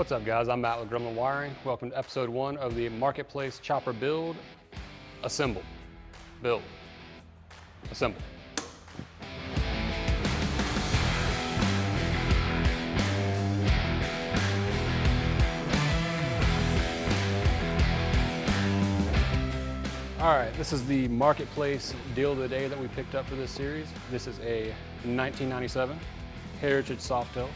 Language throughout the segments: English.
What's up, guys? I'm Matt with Gremlin Wiring. Welcome to episode 1 of the Marketplace Chopper Build, Assemble, Build, Assemble. All right, this is the Marketplace deal of the day that we picked up for this series. This is a 1997 Heritage Softail.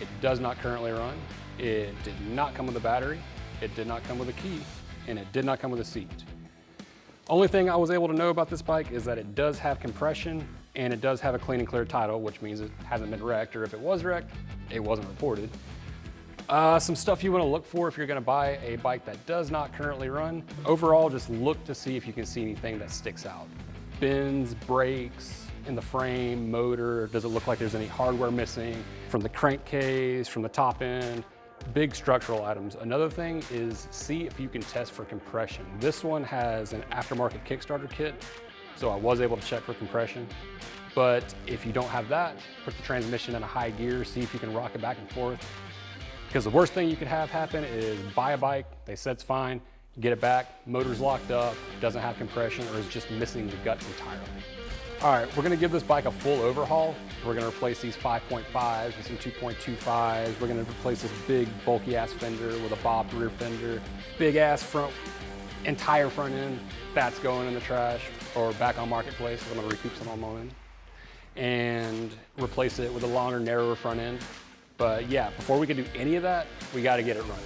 It does not currently run. It did not come with a battery. It did not come with a key, and it did not come with a seat. Only thing I was able to know about this bike is that it does have compression and it does have a clean and clear title, which means it hasn't been wrecked, or if it was wrecked, it wasn't reported. Some stuff you want to look for if you're going to buy a bike that does not currently run. Overall, just look to see if you can see anything that sticks out. Bends, brakes, in the frame, motor, does it look like there's any hardware missing from the crankcase, from the top end, big structural items. Another thing is see if you can test for compression. This one has an aftermarket Kickstarter kit, so I was able to check for compression. But if you don't have that, put the transmission in a high gear, see if you can rock it back and forth. Because the worst thing you could have happen is buy a bike, they said it's fine, get it back, motor's locked up, doesn't have compression, or is just missing the guts entirely. All right, we're gonna give this bike a full overhaul. We're gonna replace these 5.5s with some 2.25s. We're gonna replace this big bulky ass fender with a bobbed rear fender, big ass front, entire front end. That's going in the trash or back on Marketplace. I'm gonna recoup some on my end and replace it with a longer, narrower front end. But yeah, before we can do any of that, we gotta get it running.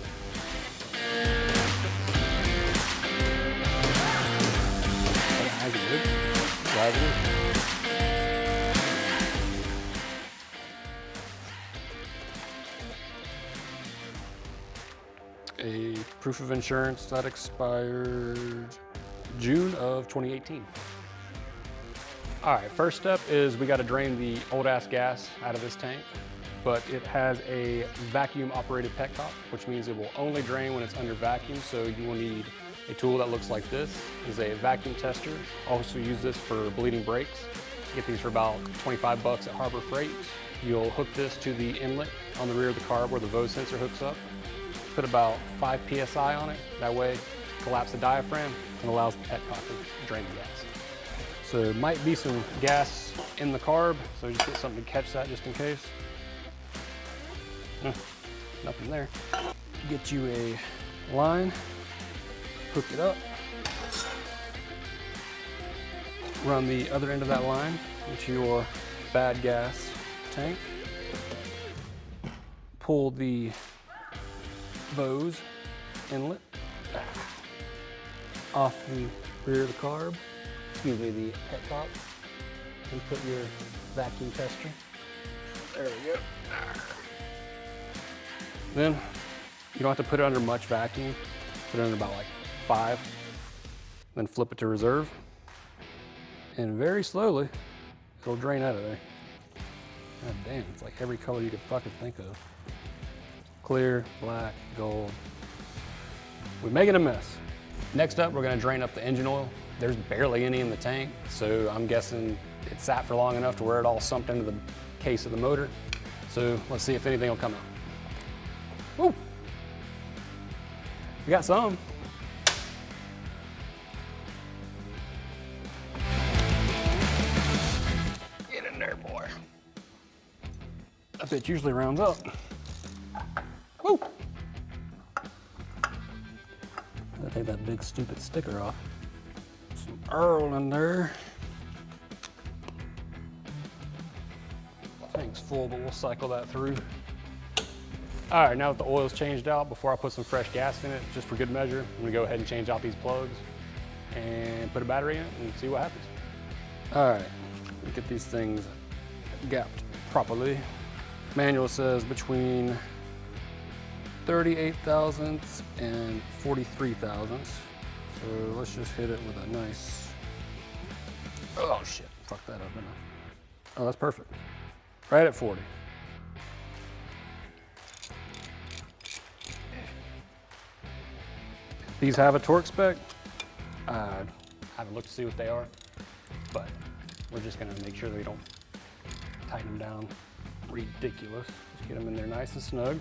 A proof of insurance that expired June of 2018. All right, first step is we gotta drain the old ass gas out of this tank, but it has a vacuum operated petcock, which means it will only drain when it's under vacuum. So you will need a tool that looks like this. This is a vacuum tester. Also use this for bleeding brakes. Get these for about 25 bucks at Harbor Freight. You'll hook this to the inlet on the rear of the carb where the Vose sensor hooks up. Put about 5 PSI on it. That way, collapse the diaphragm and allows the petcock to drain the gas. So there might be some gas in the carb, so just get something to catch that just in case. Nothing there. Get you a line, hook it up, run the other end of that line into your bad gas tank, pull the Vose inlet off the rear of the carb, excuse me, the petcock, and put your vacuum tester. There we go. Then you don't have to put it under much vacuum. Put it under about like 5. Then flip it to reserve. And very slowly, it'll drain out of there. God damn, it's like every color you could fucking think of. Clear, black, gold. We're making a mess. Next up, we're gonna drain up the engine oil. There's barely any in the tank, so I'm guessing it sat for long enough to where it all sumped into the case of the motor. So let's see if anything will come out. Woo! We got some. Get in there, boy. That bitch usually rounds up. Woo! Gotta take that big stupid sticker off. Some Earl in there. Tank's full, but we'll cycle that through. All right, now that the oil's changed out, before I put some fresh gas in it, just for good measure, I'm gonna go ahead and change out these plugs and put a battery in it and see what happens. All right, get these things gapped properly. Manual says between 38 thousandths and 43 thousandths. So let's just hit it with a nice, oh shit, fuck that up, didn't I? Oh, that's perfect. Right at 40. These have a torque spec. I haven't looked to see what they are, but we're just gonna make sure that we don't tighten them down ridiculous. Just get them in there nice and snug.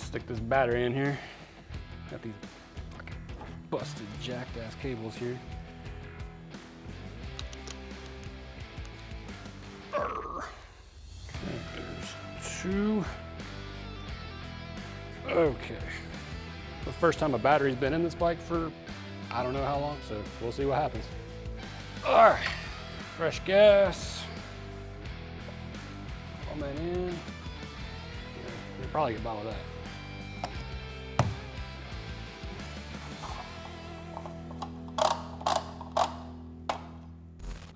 Stick this battery in here. Got these fucking busted, jacked ass cables here. Okay, there's 2. Okay. The first time a battery's been in this bike for I don't know how long, so we'll see what happens. All right, fresh gas. Plumb that in. Yeah, we'll probably get by with that.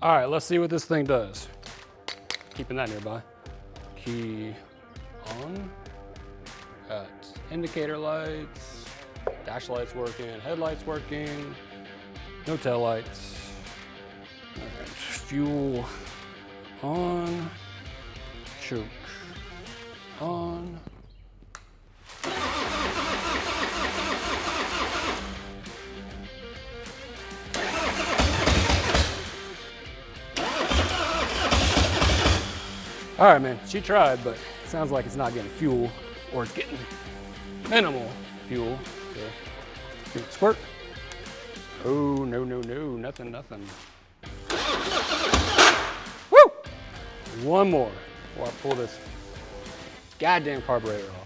All right, let's see what this thing does. Keeping that nearby. Key on. Got indicator lights, dash lights working, headlights working, no tail lights. All right, fuel on, choke on. All right, man, she tried, but it sounds like it's not getting fuel, or it's getting minimal fuel. So, give it a squirt. Oh, no, no, no, nothing, nothing. Woo! One more before I pull this goddamn carburetor off.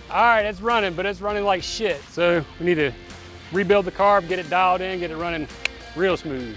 All right, it's running, but it's running like shit. So we need to rebuild the carb, get it dialed in, get it running real smooth.